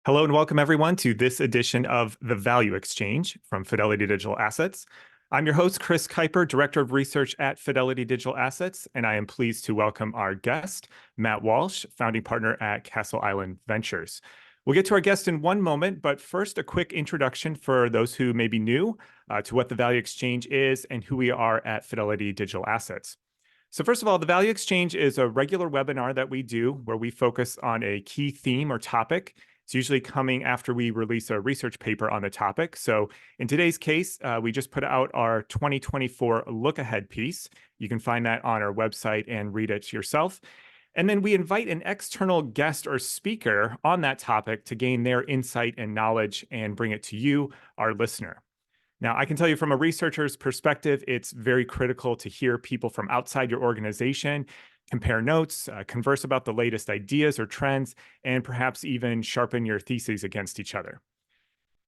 Hello and welcome everyone to this edition of The Value Exchange from Fidelity Digital Assets. I'm your host, Chris Kuiper, Director of Research at Fidelity Digital Assets, and I am pleased to welcome our guest, Matt Walsh, founding partner at Castle Island Ventures. We'll get to our guest in one moment, but first a quick introduction for those who may be new to what the Value Exchange is and who we are at Fidelity Digital Assets. So first of all, the Value Exchange is a regular webinar that we do where we focus on a key theme or topic. It's usually coming after we release a research paper on the topic. So in today's case, we just put out our 2024 look ahead piece. You can find that on our website and read it yourself. And then we invite an external guest or speaker on that topic to gain their insight and knowledge and bring it to you, our listener. Now, I can tell you from a researcher's perspective, it's very critical to hear people from outside your organization compare notes, converse about the latest ideas or trends, and perhaps even sharpen your theses against each other.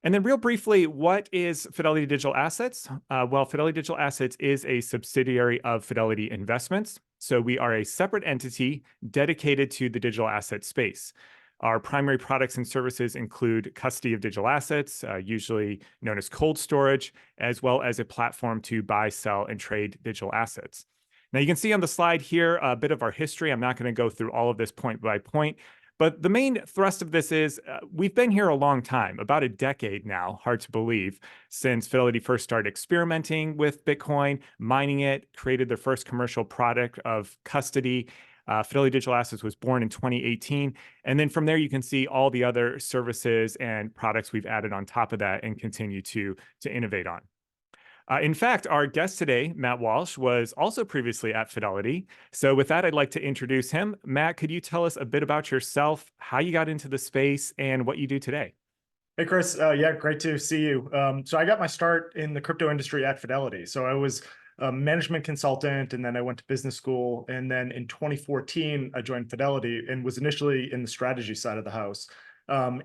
And then real briefly, what is Fidelity Digital Assets? Well, Fidelity Digital Assets is a subsidiary of Fidelity Investments. So we are a separate entity dedicated to the digital asset space. Our primary products and services include custody of digital assets, usually known as cold storage, as well as a platform to buy, sell, and trade digital assets. Now, you can see on the slide here a bit of our history. I'm not going to go through all of this point by point, but the main thrust of this is we've been here a long time, about a decade now, hard to believe, since Fidelity first started experimenting with Bitcoin, mining it, created their first commercial product of custody. Fidelity Digital Assets was born in 2018. And then from there, you can see all the other services and products we've added on top of that and continue to innovate on. In fact, our guest today, Matt Walsh, was also previously at Fidelity. So with that, I'd like to introduce him. Matt, could you tell us a bit about yourself, how you got into the space, and what you do today? Hey, Chris. Yeah, great to see you. So I got my start in the crypto industry at Fidelity. So I was a management consultant, and then I went to business school. And then in 2014, I joined Fidelity and was initially in the strategy side of the house.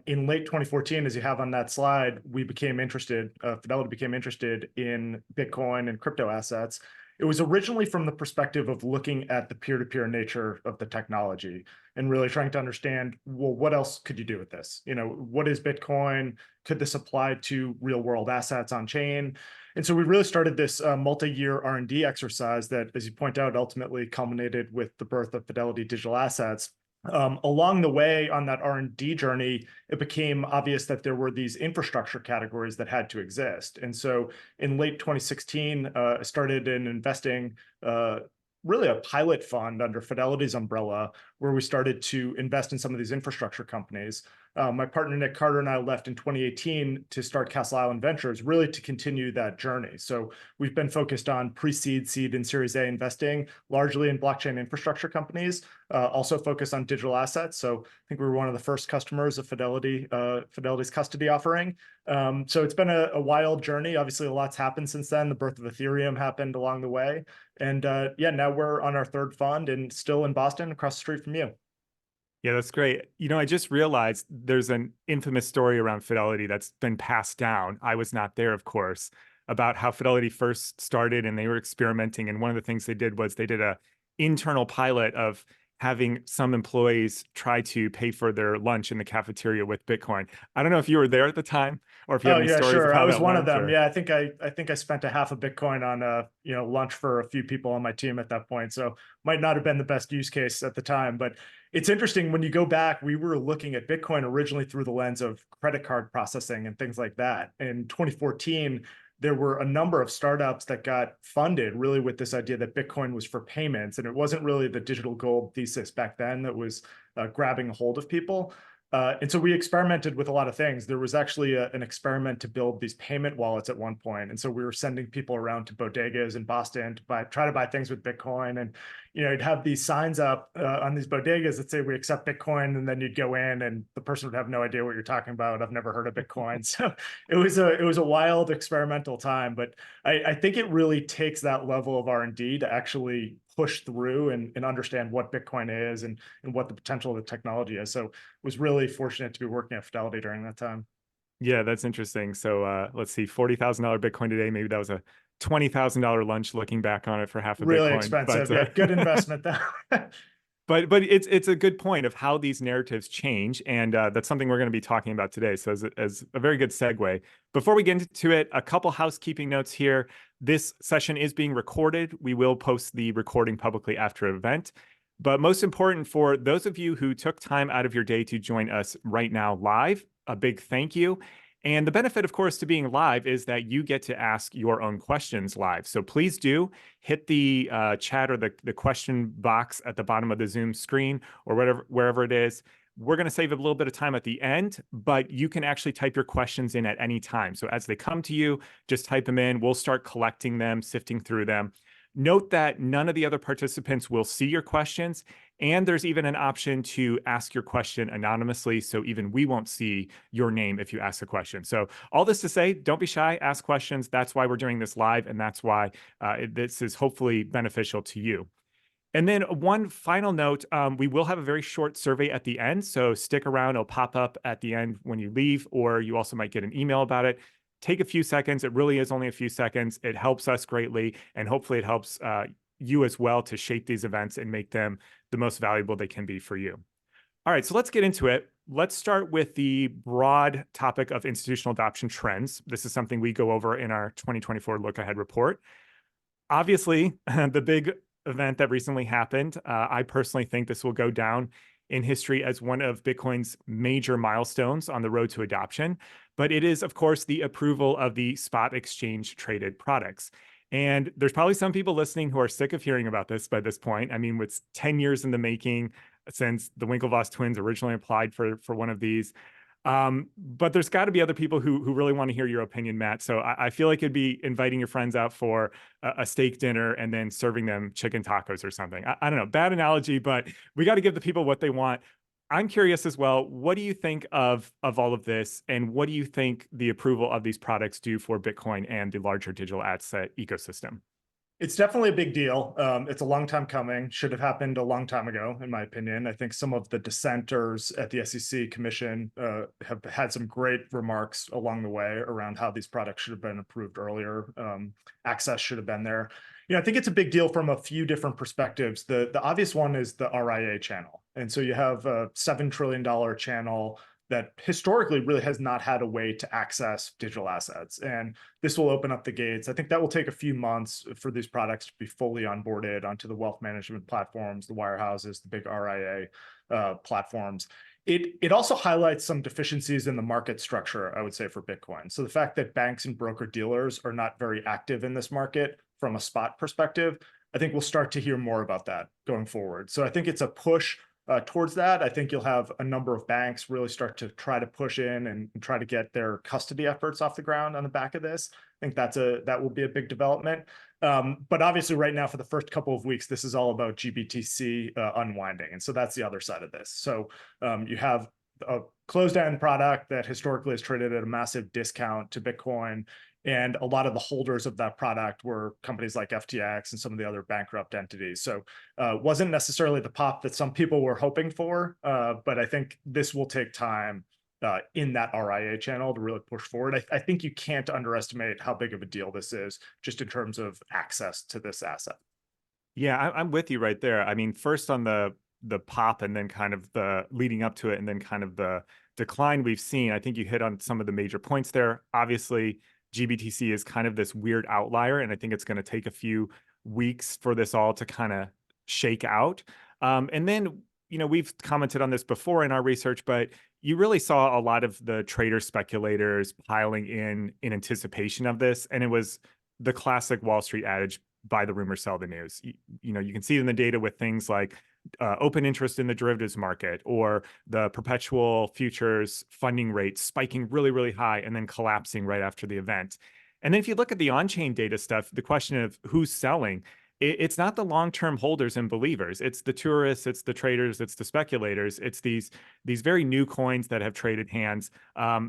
In late 2014, as you have on that slide, we became interested, Fidelity became interested in Bitcoin and crypto assets. It was originally from the perspective of looking at the peer-to-peer nature of the technology and really trying to understand, well, what else could you do with this? You know, what is Bitcoin? Could this apply to real world assets on chain? And so we really started this multi-year R&D exercise that, as you point out, ultimately culminated with the birth of Fidelity Digital Assets. Along the way on that R&D journey, it became obvious that there were these infrastructure categories that had to exist. And so in late 2016, I started in investing really a pilot fund under Fidelity's umbrella, where we started to invest in some of these infrastructure companies. My partner, Nick Carter, and I left in 2018 to start Castle Island Ventures, really to continue that journey. So we've been focused on pre-seed, seed, and Series A investing, largely in blockchain infrastructure companies, also focused on digital assets. So I think we were one of the first customers of Fidelity's custody offering. So it's been a wild journey. Obviously, a lot's happened since then. The birth of Ethereum happened along the way. And yeah, now we're on our third fund and still in Boston, across the street from you. Yeah, that's great. You know, I just realized there's an infamous story around Fidelity that's been passed down. I was not there, of course, about how Fidelity first started and they were experimenting. And one of the things they did was they did a internal pilot of having some employees try to pay for their lunch in the cafeteria with Bitcoin. I don't know if you were there at the time or if you have Oh any yeah, stories of sure. I how was that one of went. them. Or... Yeah, I think I spent a half a Bitcoin on lunch for a few people on my team at that point. So might not have been the best use case at the time. But it's interesting when you go back, we were looking at Bitcoin originally through the lens of credit card processing and things like that. In 2014, there were a number of startups that got funded really with this idea that Bitcoin was for payments. And it wasn't really the digital gold thesis back then that was grabbing a hold of people. And so we experimented with a lot of things. There was actually an experiment to build these payment wallets at one point. And so we were sending people around to bodegas in Boston to try to buy things with Bitcoin. And, you know, you'd have these signs up on these bodegas that say, we accept Bitcoin. And then you'd go in and the person would have no idea what you're talking about. I've never heard of Bitcoin. So it was a wild experimental time. But I think it really takes that level of R&D to actually push through and understand what Bitcoin is and what the potential of the technology is. So was really fortunate to be working at Fidelity during that time. Yeah, that's interesting. So let's see, $40,000 Bitcoin today. Maybe that was a $20,000 lunch looking back on it for half a Really Bitcoin. expensive. Yeah, good investment though. but it's a good point of how these narratives change, and that's something we're going to be talking about today. So as a very good segue, before we get into it, a couple housekeeping notes here. This session is being recorded. We will post the recording publicly after an event. But most important, for those of you who took time out of your day to join us right now live, a big thank you. And the benefit, of course, to being live is that you get to ask your own questions live. So please do hit the chat or the question box at the bottom of the Zoom screen or wherever it is. We're going to save a little bit of time at the end, but you can actually type your questions in at any time. So as they come to you, just type them in. We'll start collecting them, sifting through them. Note that none of the other participants will see your questions, and there's even an option to ask your question anonymously, so even we won't see your name if you ask a question. So all this to say, don't be shy, ask questions. That's why we're doing this live, and that's why this is hopefully beneficial to you. And then one final note, we will have a very short survey at the end, so stick around. It'll pop up at the end when you leave, or you also might get an email about it. Take a few seconds. It really is only a few seconds. It helps us greatly, and hopefully it helps you as well to shape these events and make them the most valuable they can be for you. All right, so let's get into it. Let's start with the broad topic of institutional adoption trends. This is something we go over in our 2024 Look Ahead report. Obviously, the big event that recently happened, I personally think this will go down in history as one of Bitcoin's major milestones on the road to adoption. But it is, of course, the approval of the spot exchange traded products. And there's probably some people listening who are sick of hearing about this by this point. I mean, it's 10 years in the making since the Winklevoss twins originally applied for one of these. But there's got to be other people who really want to hear your opinion, Matt. So I feel like it'd be inviting your friends out for a steak dinner and then serving them chicken tacos or something. I don't know, bad analogy, but we got to give the people what they want. I'm curious as well, what do you think of all of this? And what do you think the approval of these products do for Bitcoin and the larger digital asset ecosystem? It's definitely a big deal. It's a long time coming. Should have happened a long time ago, in my opinion. I think some of the dissenters at the SEC Commission have had some great remarks along the way around how these products should have been approved earlier. Access should have been there. I think it's a big deal from a few different perspectives. The obvious one is the RIA channel. And so you have a $7 trillion channel that historically really has not had a way to access digital assets. And this will open up the gates. I think that will take a few months for these products to be fully onboarded onto the wealth management platforms, the wirehouses, the big RIA platforms. It also highlights some deficiencies in the market structure, I would say, for Bitcoin. So the fact that banks and broker dealers are not very active in this market from a spot perspective, I think we'll start to hear more about that going forward. So I think it's a push towards that. I think you'll have a number of banks really start to try to push in and try to get their custody efforts off the ground on the back of this. I think that will be a big development. But obviously right now for the first couple of weeks, this is all about GBTC unwinding. And so that's the other side of this. So you have a closed-end product that historically is traded at a massive discount to Bitcoin. And a lot of the holders of that product were companies like FTX and some of the other bankrupt entities. So wasn't necessarily the pop that some people were hoping for, but I think this will take time in that RIA channel to really push forward. I think you can't underestimate how big of a deal this is just in terms of access to this asset. Yeah, I'm with you right there. I mean, first on the pop and then kind of the leading up to it and then kind of the decline we've seen, I think you hit on some of the major points there. Obviously, GBTC is kind of this weird outlier, and I think it's going to take a few weeks for this all to kind of shake out. And then, we've commented on this before in our research, but you really saw a lot of the trader speculators piling in anticipation of this. And it was the classic Wall Street adage, buy the rumor, sell the news. You can see it in the data with things like open interest in the derivatives market or the perpetual futures funding rate spiking really, really high and then collapsing right after the event. And then if you look at the on-chain data stuff, the question of who's selling, it's not the long-term holders and believers. It's the tourists, it's the traders, it's the speculators. It's these very new coins that have traded hands.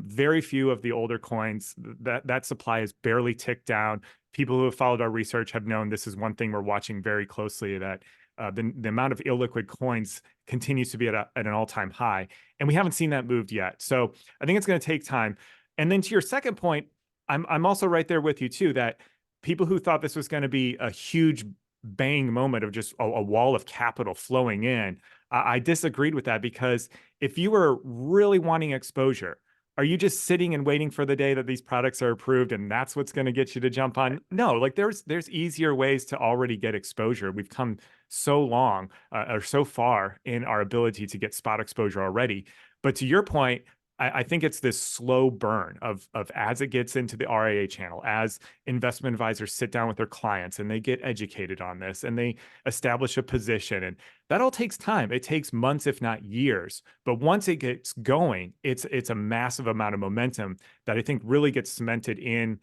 Very few of the older coins, that supply is barely ticked down. People who have followed our research have known this is one thing we're watching very closely, that the amount of illiquid coins continues to be at an all-time high. And we haven't seen that moved yet. So I think it's going to take time. And then to your second point, I'm also right there with you too, that people who thought this was going to be a huge bang moment of just a wall of capital flowing in. I disagreed with that because if you were really wanting exposure, are you just sitting and waiting for the day that these products are approved and that's what's going to get you to jump on? No, like there's easier ways to already get exposure. We've come so long or so far in our ability to get spot exposure already. But to your point, I think it's this slow burn of as it gets into the RIA channel, as investment advisors sit down with their clients and they get educated on this and they establish a position. And that all takes time. It takes months, if not years. But once it gets going, it's a massive amount of momentum that I think really gets cemented in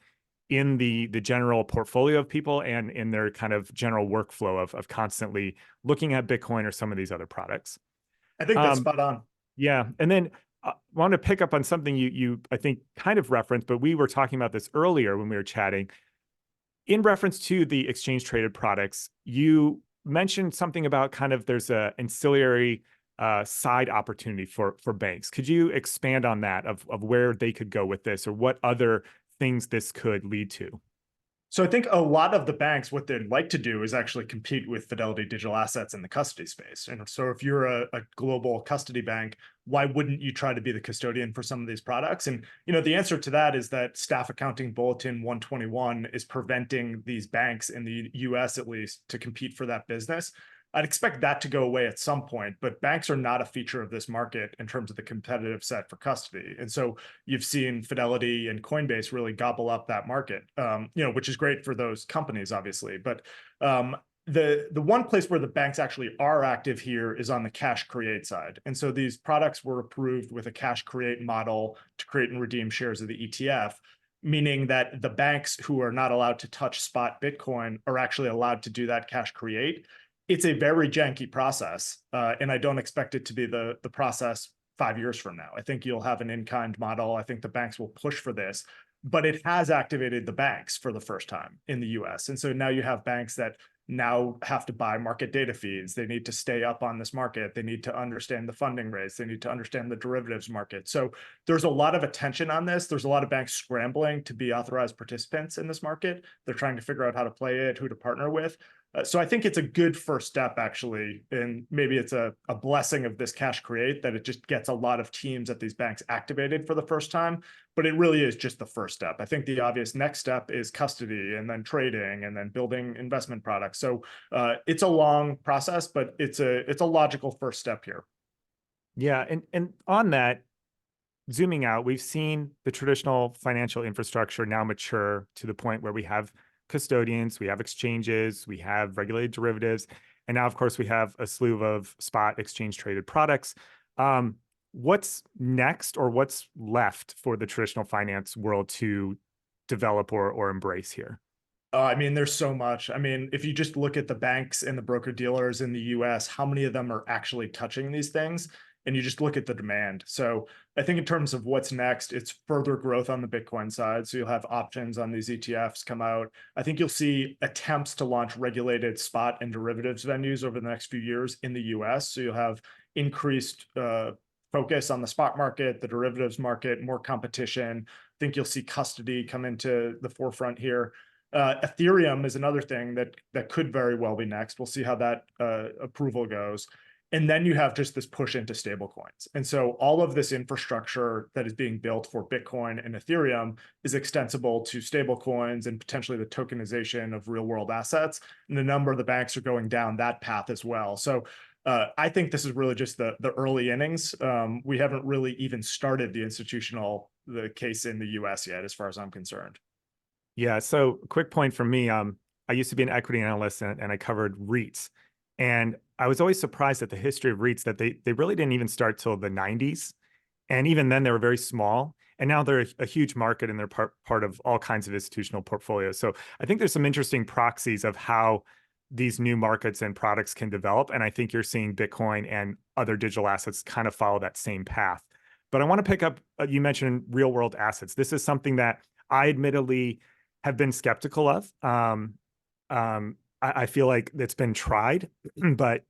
the general portfolio of people and in their kind of general workflow of constantly looking at Bitcoin or some of these other products. I think that's spot on. Yeah. And then I want to pick up on something you I think kind of referenced, but we were talking about this earlier when we were chatting. In reference to the exchange traded products, you mentioned something about kind of there's a ancillary side opportunity for banks. Could you expand on that of where they could go with this or what other things this could lead to? So I think a lot of the banks, what they'd like to do is actually compete with Fidelity Digital Assets in the custody space. And so if you're a global custody bank, why wouldn't you try to be the custodian for some of these products? And the answer to that is that Staff Accounting Bulletin 121 is preventing these banks in the US at least to compete for that business. I'd expect that to go away at some point, but banks are not a feature of this market in terms of the competitive set for custody. And so you've seen Fidelity and Coinbase really gobble up that market, which is great for those companies, obviously. But the one place where the banks actually are active here is on the cash create side. And so these products were approved with a cash create model to create and redeem shares of the ETF, meaning that the banks who are not allowed to touch spot Bitcoin are actually allowed to do that cash create. It's a very janky process, and I don't expect it to be the process 5 years from now. I think you'll have an in-kind model. I think the banks will push for this, but it has activated the banks for the first time in the US. And so now you have banks that now have to buy market data feeds. They need to stay up on this market. They need to understand the funding rates. They need to understand the derivatives market. So there's a lot of attention on this. There's a lot of banks scrambling to be authorized participants in this market. They're trying to figure out how to play it, who to partner with. So I think it's a good first step, actually, and maybe it's a blessing of this cash create that it just gets a lot of teams at these banks activated for the first time, but it really is just the first step. I think the obvious next step is custody and then trading and then building investment products. So it's a long process, but it's a logical first step here. Yeah, and on that, zooming out, we've seen the traditional financial infrastructure now mature to the point where we have custodians, we have exchanges, we have regulated derivatives, and now, of course, we have a slew of spot exchange traded products. What's next, or what's left for the traditional finance world to develop or embrace here? I mean, there's so much. I mean, if you just look at the banks and the broker dealers in the US, how many of them are actually touching these things? And you just look at the demand. So I think in terms of what's next, it's further growth on the Bitcoin side. So you'll have options on these ETFs come out. I think you'll see attempts to launch regulated spot and derivatives venues over the next few years in the US. So you'll have increased focus on the spot market, the derivatives market, more competition. I think you'll see custody come into the forefront here. Ethereum is another thing that could very well be next. We'll see how that approval goes. And then you have just this push into stablecoins. And so all of this infrastructure that is being built for Bitcoin and Ethereum is extensible to stablecoins and potentially the tokenization of real world assets. And a number of the banks are going down that path as well. So I think this is really just the early innings. We haven't really even started the case in the US yet, as far as I'm concerned. Yeah, so quick point from me. I used to be an equity analyst and I covered REITs. And I was always surprised at the history of REITs that they really didn't even start till the 90s. And even then they were very small. And now they're a huge market and they're part of all kinds of institutional portfolios. So I think there's some interesting proxies of how these new markets and products can develop. And I think you're seeing Bitcoin and other digital assets kind of follow that same path. But I want to pick up, you mentioned real world assets. This is something that I admittedly have been skeptical of. I feel like it's been tried, but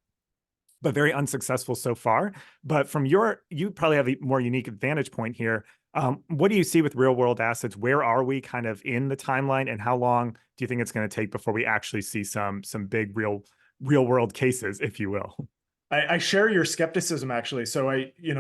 very unsuccessful so far. But from you probably have a more unique vantage point here. What do you see with real world assets? Where are we kind of in the timeline, and how long do you think it's going to take before we actually see some big real world cases, if you will? I share your skepticism actually. So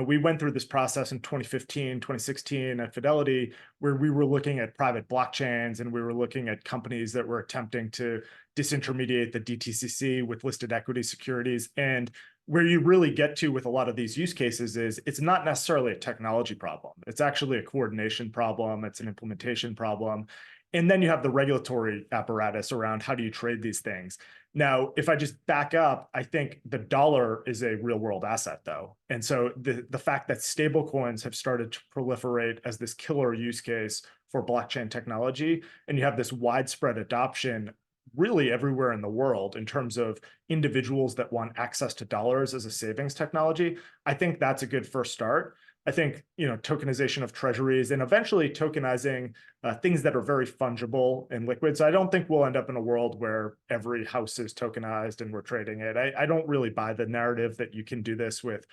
we went through this process in 2015, 2016 at Fidelity, where we were looking at private blockchains and we were looking at companies that were attempting to disintermediate the DTCC with listed equity securities. And where you really get to with a lot of these use cases is it's not necessarily a technology problem. It's actually a coordination problem. It's an implementation problem. And then you have the regulatory apparatus around how do you trade these things. Now, if I just back up, I think the dollar is a real world asset, though. And so the fact that stablecoins have started to proliferate as this killer use case for blockchain technology, and you have this widespread adoption really everywhere in the world in terms of individuals that want access to dollars as a savings technology, I think that's a good first start. I think tokenization of treasuries and eventually tokenizing things that are very fungible and liquid. So I don't think we'll end up in a world where every house is tokenized and we're trading it. I don't really buy the narrative that you can do this with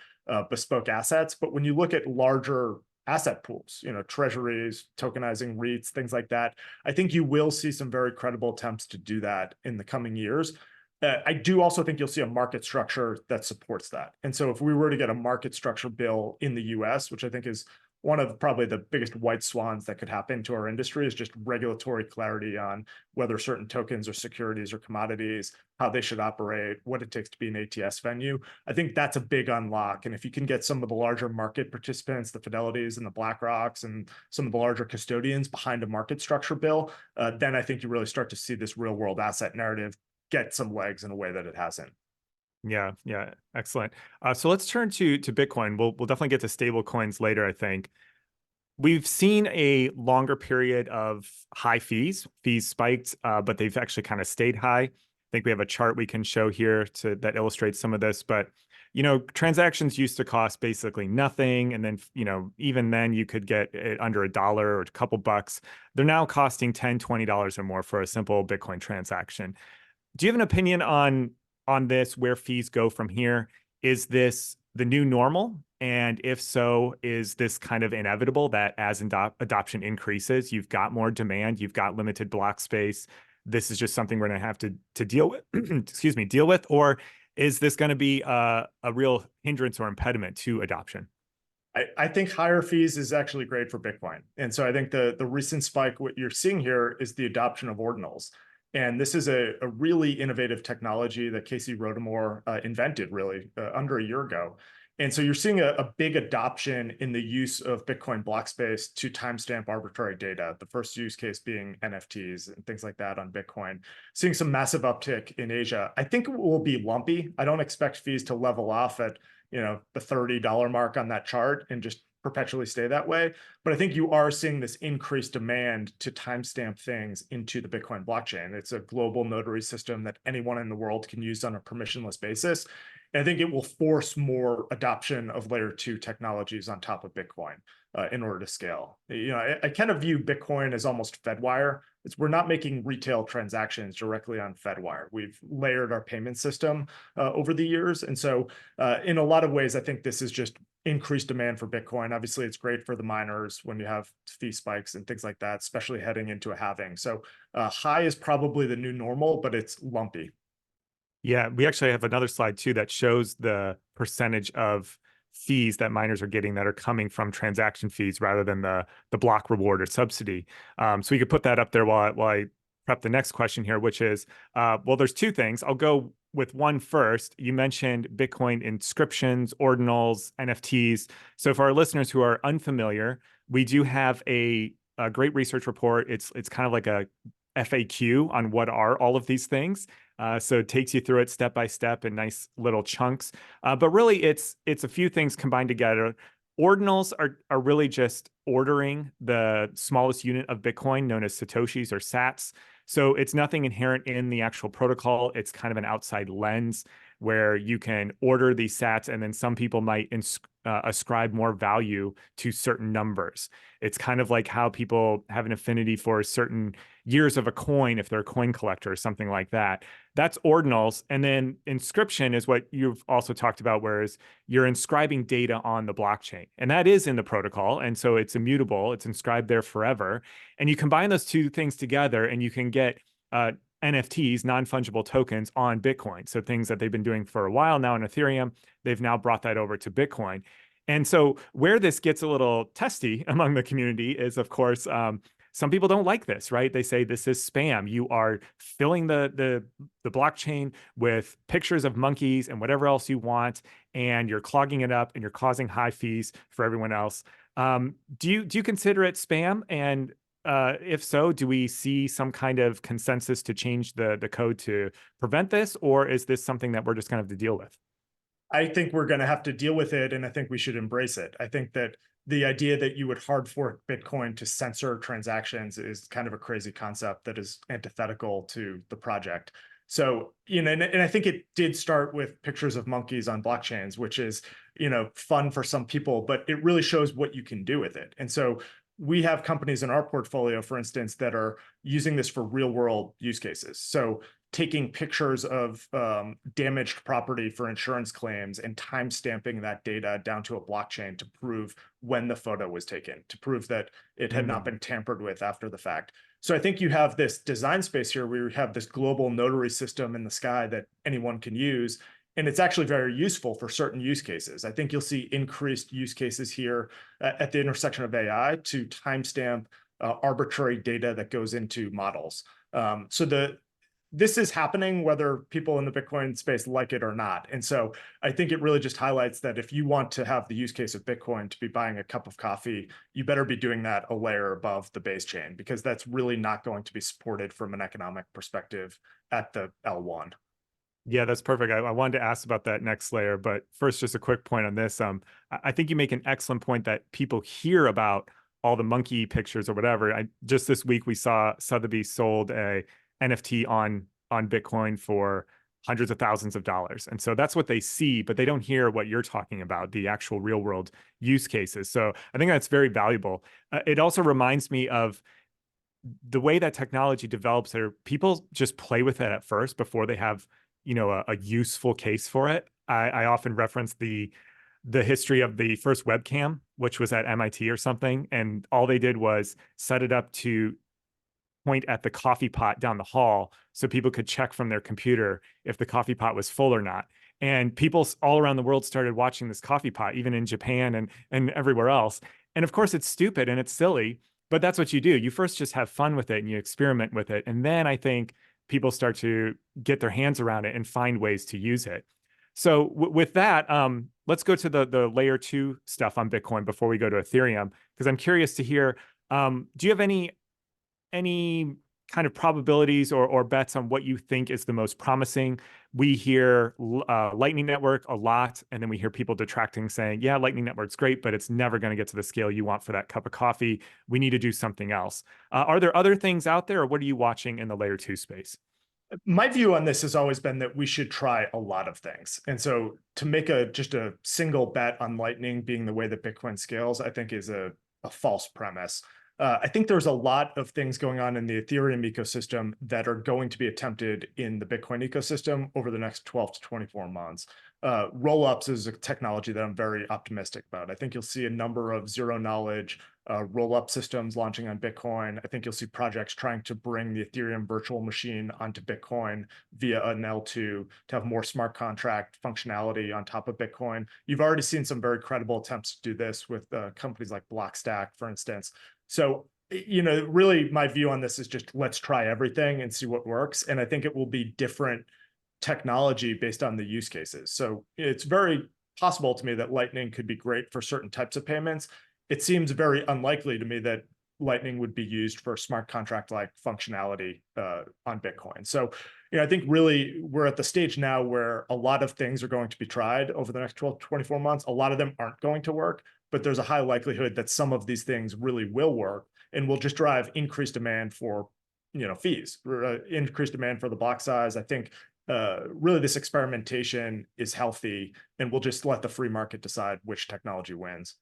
bespoke assets. But when you look at larger asset pools, treasuries, tokenizing REITs, things like that, I think you will see some very credible attempts to do that in the coming years. I do also think you'll see a market structure that supports that. And so if we were to get a market structure bill in the US, which I think is one of probably the biggest white swans that could happen to our industry, is just regulatory clarity on whether certain tokens or securities or commodities, how they should operate, what it takes to be an ATS venue. I think that's a big unlock. And if you can get some of the larger market participants, the Fidelities and the BlackRocks and some of the larger custodians behind a market structure bill, then I think you really start to see this real world asset narrative get some legs in a way that it hasn't. Yeah, excellent. So let's turn to Bitcoin. We'll definitely get to stable coins later, I think. We've seen a longer period of high fees. Fees spiked, but they've actually kind of stayed high. I think we have a chart we can show here that illustrates some of this. But transactions used to cost basically nothing, and then even then you could get it under $1 or a couple bucks. They're now costing $10, $20 or more for a simple Bitcoin transaction. Do you have an opinion on this, where fees go from here? Is this the new normal? And if so, is this kind of inevitable that as adoption increases, you've got more demand, you've got limited block space, this is just something we're going to have to deal with, excuse me, deal with? Or is this going to be a real hindrance or impediment to adoption? I think higher fees is actually great for Bitcoin. And so I think the recent spike, what you're seeing here is the adoption of ordinals. And this is a really innovative technology that Casey Rodarmor invented really under a year ago. And so you're seeing a big adoption in the use of Bitcoin block space to timestamp arbitrary data, the first use case being NFTs and things like that on Bitcoin. Seeing some massive uptick in Asia. I think it will be lumpy. I don't expect fees to level off at the $30 mark on that chart and just perpetually stay that way. But I think you are seeing this increased demand to timestamp things into the Bitcoin blockchain. It's a global notary system that anyone in the world can use on a permissionless basis. And I think it will force more adoption of layer 2 technologies on top of Bitcoin in order to scale. I kind of view Bitcoin as almost Fedwire. We're not making retail transactions directly on Fedwire. We've layered our payment system over the years. And so in a lot of ways, I think this is just increased demand for Bitcoin. Obviously, it's great for the miners when you have fee spikes and things like that, especially heading into a halving. So high is probably the new normal, but it's lumpy. Yeah, we actually have another slide too that shows the percentage of fees that miners are getting that are coming from transaction fees rather than the block reward or subsidy. So we could put that up there while I prep the next question here, which is, well, there's two things. I'll go with one first. You mentioned Bitcoin inscriptions, ordinals, NFTs. So for our listeners who are unfamiliar, we do have a great research report. It's kind of like a FAQ on what are all of these things. So it takes you through it step by step in nice little chunks. But really, it's a few things combined together. Ordinals are really just ordering the smallest unit of Bitcoin, known as Satoshis or sats. So it's nothing inherent in the actual protocol. It's kind of an outside lens. where you can order these sats, and then some people might ascribe more value to certain numbers. It's kind of like how people have an affinity for certain years of a coin if they're a coin collector or something like that. That's ordinals. And then inscription is what you've also talked about, whereas you're inscribing data on the blockchain. And that is in the protocol. And so it's immutable, it's inscribed there forever. And you combine those two things together and you can get NFTs, non-fungible tokens, on Bitcoin. So things that they've been doing for a while now in Ethereum, they've now brought that over to Bitcoin. And so where this gets a little testy among the community is, of course, some people don't like this, right? They say this is spam. You are filling the blockchain with pictures of monkeys and whatever else you want, and you're clogging it up and you're causing high fees for everyone else. Do you consider it spam? And if so, do we see some kind of consensus to change the code to prevent this, or is this something that we're just going to have to deal with? I think we're going to have to deal with it, and I think we should embrace it. I think that the idea that you would hard fork Bitcoin to censor transactions is kind of a crazy concept that is antithetical to the project. So, and I think it did start with pictures of monkeys on blockchains, which is, fun for some people, but it really shows what you can do with it. And so we have companies in our portfolio, for instance, that are using this for real world use cases. So taking pictures of damaged property for insurance claims and time stamping that data down to a blockchain to prove when the photo was taken, to prove that it had not been tampered with after the fact. So I think you have this design space here where you have this global notary system in the sky that anyone can use. And it's actually very useful for certain use cases. I think you'll see increased use cases here at the intersection of AI to timestamp arbitrary data that goes into models. This is happening whether people in the Bitcoin space like it or not. And so I think it really just highlights that if you want to have the use case of Bitcoin to be buying a cup of coffee, you better be doing that a layer above the base chain, because that's really not going to be supported from an economic perspective at the L1. Yeah, that's perfect. I wanted to ask about that next layer, but first, just a quick point on this. I think you make an excellent point that people hear about all the monkey pictures or whatever. Just this week we saw Sotheby's sold a NFT on Bitcoin for hundreds of thousands of dollars. And so that's what they see, but they don't hear what you're talking about, the actual real world use cases. So I think that's very valuable. It also reminds me of the way that technology develops, there people just play with it at first before they have, a useful case for it. I often reference the history of the first webcam, which was at MIT or something, and all they did was set it up to point at the coffee pot down the hall so people could check from their computer if the coffee pot was full or not. And people all around the world started watching this coffee pot, even in Japan and everywhere else. And of course, it's stupid and it's silly, but that's what you do. You first just have fun with it and you experiment with it. And then I think people start to get their hands around it and find ways to use it. So with that, let's go to the layer 2 stuff on Bitcoin before we go to Ethereum, because I'm curious to hear, do you have any kind of probabilities or bets on what you think is the most promising? We hear Lightning Network a lot, and then we hear people detracting, saying, yeah, Lightning Network's great, but it's never going to get to the scale you want for that cup of coffee. We need to do something else. Are there other things out there, or what are you watching in the layer 2 space? My view on this has always been that we should try a lot of things. And so to make just a single bet on Lightning being the way that Bitcoin scales, I think is a false premise. I think there's a lot of things going on in the Ethereum ecosystem that are going to be attempted in the Bitcoin ecosystem over the next 12 to 24 months. Rollups is a technology that I'm very optimistic about. I think you'll see a number of zero knowledge rollup systems launching on Bitcoin. I think you'll see projects trying to bring the Ethereum virtual machine onto Bitcoin via an L2 to have more smart contract functionality on top of Bitcoin. You've already seen some very credible attempts to do this with companies like Blockstack, for instance. So, really my view on this is just let's try everything and see what works. And I think it will be different technology based on the use cases. So it's very possible to me that Lightning could be great for certain types of payments. It seems very unlikely to me that Lightning would be used for smart contract-like functionality on Bitcoin. So, I think really we're at the stage now where a lot of things are going to be tried over the next 12 to 24 months. A lot of them aren't going to work, but there's a high likelihood that some of these things really will work and will just drive increased demand for, fees, increased demand for the block size. I think really this experimentation is healthy, and we'll just let the free market decide which technology wins.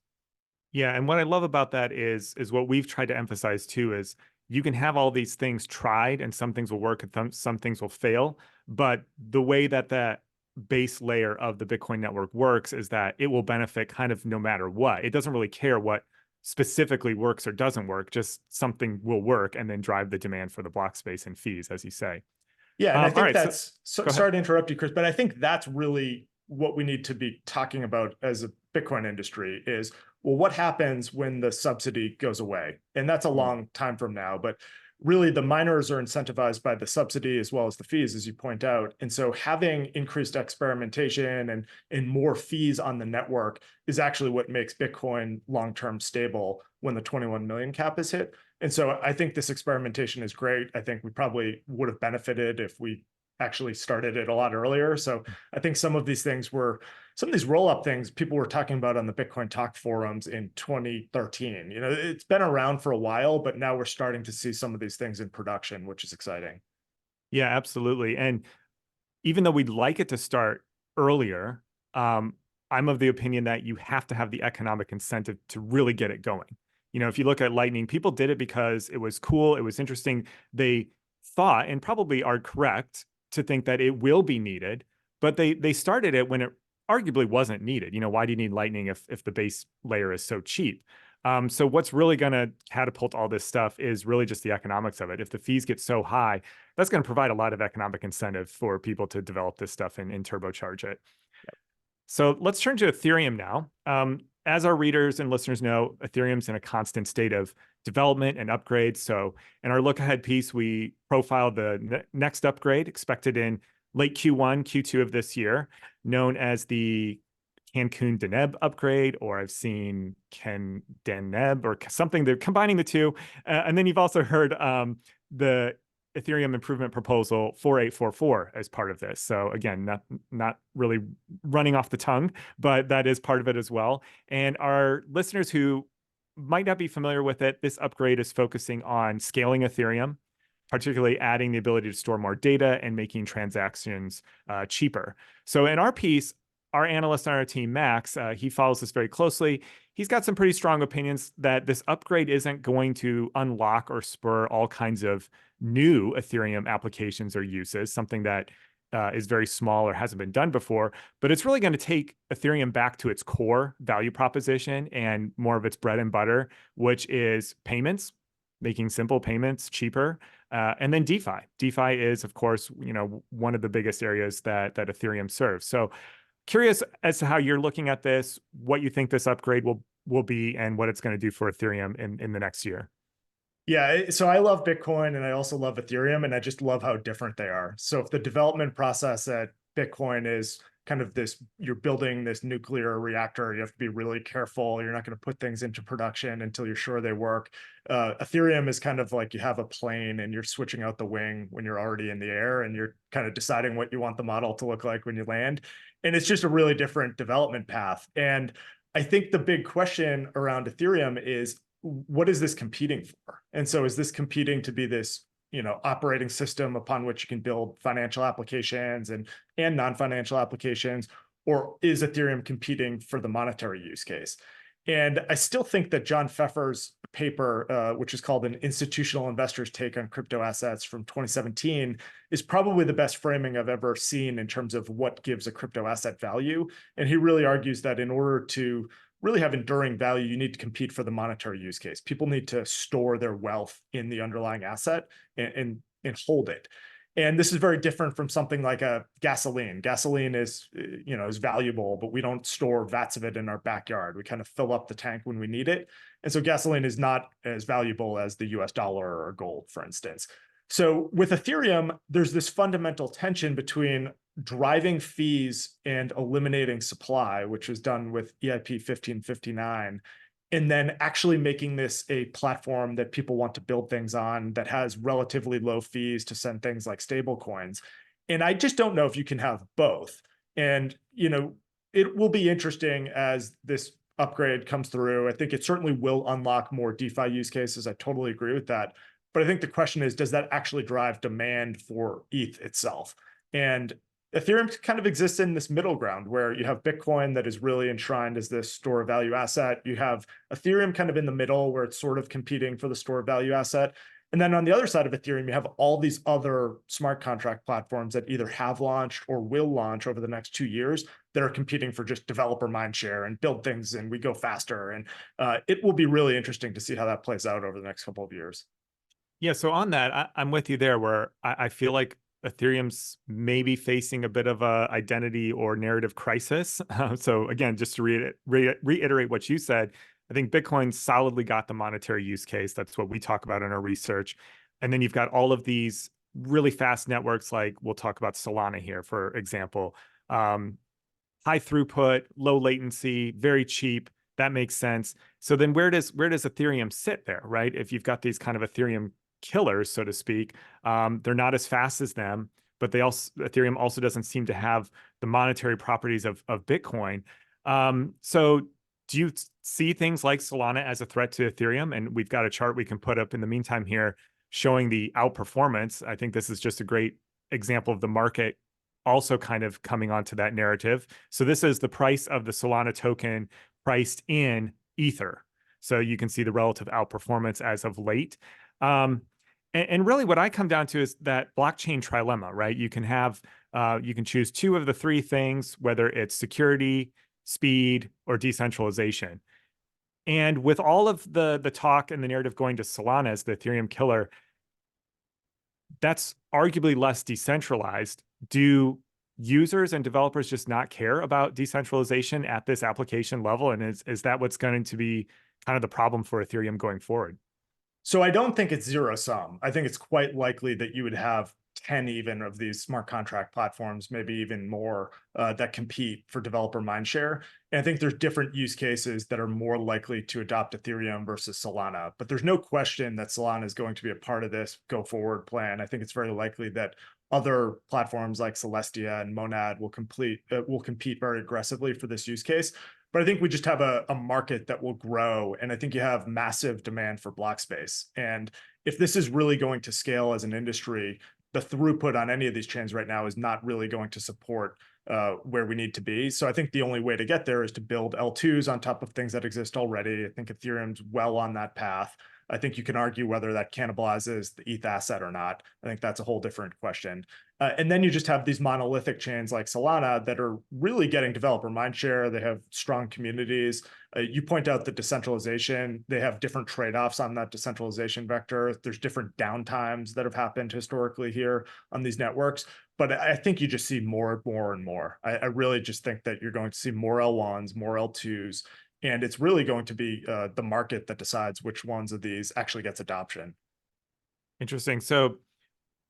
Yeah, and what I love about that is what we've tried to emphasize too is you can have all these things tried and some things will work and some things will fail, but the way that that base layer of the Bitcoin network works is that it will benefit kind of no matter what. It doesn't really care what specifically works or doesn't work, just something will work and then drive the demand for the block space and fees, as you say. Yeah, and I All think right, so that's go ahead. sorry to interrupt you, Chris, but I think that's really what we need to be talking about as a Bitcoin industry is, well, what happens when the subsidy goes away? And that's a long time from now, but really the miners are incentivized by the subsidy as well as the fees, as you point out. And so having increased experimentation and more fees on the network is actually what makes Bitcoin long-term stable when the 21 million cap is hit. And so I think this experimentation is great. I think we probably would have benefited if we actually started it a lot earlier. So I think some of these roll-up things people were talking about on the Bitcoin Talk forums in 2013. You know, it's been around for a while, but now we're starting to see some of these things in production, which is exciting. Yeah, absolutely. And even though we'd like it to start earlier, I'm of the opinion that you have to have the economic incentive to really get it going. You know, if you look at Lightning, people did it because it was cool, it was interesting. They thought, and probably are correct, to think that it will be needed, but they started it when it arguably wasn't needed. You know, why do you need Lightning if the base layer is so cheap? So what's really going to catapult all this stuff is really just the economics of it. If the fees get so high, that's going to provide a lot of economic incentive for people to develop this stuff and turbocharge it. So let's turn to Ethereum now. As our readers and listeners know, Ethereum's in a constant state of development and upgrades. So in our look ahead piece, we profiled the next upgrade expected in late Q1, Q2 of this year, known as the Cancun Deneb upgrade, or I've seen Ken Deneb or something. They're combining the two. And then you've also heard the Ethereum improvement proposal 4844 as part of this. So again, not really running off the tongue, but that is part of it as well. And our listeners who might not be familiar with it, this upgrade is focusing on scaling Ethereum, particularly adding the ability to store more data and making transactions cheaper. So in our piece, our analyst on our team, Max, he follows this very closely. He's got some pretty strong opinions that this upgrade isn't going to unlock or spur all kinds of new Ethereum applications or uses, something that is very small or hasn't been done before, but it's really going to take Ethereum back to its core value proposition and more of its bread and butter, which is payments, making simple payments cheaper, and then DeFi. DeFi is, of course, you know, one of the biggest areas that Ethereum serves. So curious as to how you're looking at this, what you think this upgrade will be, and what it's going to do for Ethereum in the next year. Yeah, so I love Bitcoin and I also love Ethereum, and I just love how different they are. So if the development process at Bitcoin is kind of this, you're building this nuclear reactor, you have to be really careful. You're not going to put things into production until you're sure they work. Ethereum is kind of like you have a plane and you're switching out the wing when you're already in the air, and you're kind of deciding what you want the model to look like when you land. And it's just a really different development path. And I think the big question around Ethereum is, what is this competing for? And so is this competing to be this, you know, operating system upon which you can build financial applications and non-financial applications, or is Ethereum competing for the monetary use case? And I still think that John Pfeffer's paper, which is called An Institutional Investor's Take on Crypto Assets from 2017, is probably the best framing I've ever seen in terms of what gives a crypto asset value. And he really argues that in order to really have enduring value, you need to compete for the monetary use case. People need to store their wealth in the underlying asset and hold it. And this is very different from something like a gasoline. Gasoline is, you know, is valuable, but we don't store vats of it in our backyard. We kind of fill up the tank when we need it. And so gasoline is not as valuable as the US dollar or gold, for instance. So with Ethereum, there's this fundamental tension between driving fees and eliminating supply, which was done with EIP 1559, and then actually making this a platform that people want to build things on that has relatively low fees to send things like stable coins. And I just don't know if you can have both. And, you know, it will be interesting as this upgrade comes through. I think it certainly will unlock more DeFi use cases. I totally agree with that. But I think the question is, does that actually drive demand for ETH itself? And Ethereum kind of exists in this middle ground where you have Bitcoin that is really enshrined as this store of value asset. You have Ethereum kind of in the middle where it's sort of competing for the store of value asset. And then on the other side of Ethereum, you have all these other smart contract platforms that either have launched or will launch over the next 2 years that are competing for just developer mindshare and build things and we go faster. And it will be really interesting to see how that plays out over the next couple of years. Yeah, so on that, I'm with you there, where I feel like Ethereum's maybe facing a bit of a identity or narrative crisis. So again, just to reiterate what you said, I think Bitcoin solidly got the monetary use case. That's what we talk about in our research. And then you've got all of these really fast networks, like we'll talk about Solana here, for example. High throughput, low latency, very cheap. That makes sense. So then where does Ethereum sit there, right? If you've got these kind of Ethereum killers, so to speak, they're not as fast as them, but Ethereum also doesn't seem to have the monetary properties of Bitcoin. So do you see things like Solana as a threat to Ethereum? And we've got a chart we can put up in the meantime here showing the outperformance. I think this is just a great example of the market also kind of coming onto that narrative. So this is the price of the Solana token priced in Ether. So you can see the relative outperformance as of late. And really what I come down to is that blockchain trilemma, right? You can choose two of the three things, whether it's security, speed, or decentralization. And with all of the talk and the narrative going to Solana as the Ethereum killer, that's arguably less decentralized. Do users and developers just not care about decentralization at this application level? And is that what's going to be kind of the problem for Ethereum going forward? So I don't think it's zero sum. I think it's quite likely that you would have 10 even of these smart contract platforms, maybe even more, that compete for developer mindshare. And I think there's different use cases that are more likely to adopt Ethereum versus Solana. But there's no question that Solana is going to be a part of this go forward plan. I think it's very likely that other platforms like Celestia and Monad will compete very aggressively for this use case. But I think we just have a market that will grow. And I think you have massive demand for block space. And if this is really going to scale as an industry, the throughput on any of these chains right now is not really going to support where we need to be. So I think the only way to get there is to build L2s on top of things that exist already. I think Ethereum's well on that path. I think you can argue whether that cannibalizes the ETH asset or not. I think that's a whole different question. And then you just have these monolithic chains like Solana that are really getting developer mindshare. They have strong communities. You point out the decentralization. They have different trade-offs on that decentralization vector. There's different downtimes that have happened historically here on these networks. But I think you just see more and more. I really just think that you're going to see more L1s, more L2s, and it's really going to be the market that decides which ones of these actually gets adoption. Interesting. So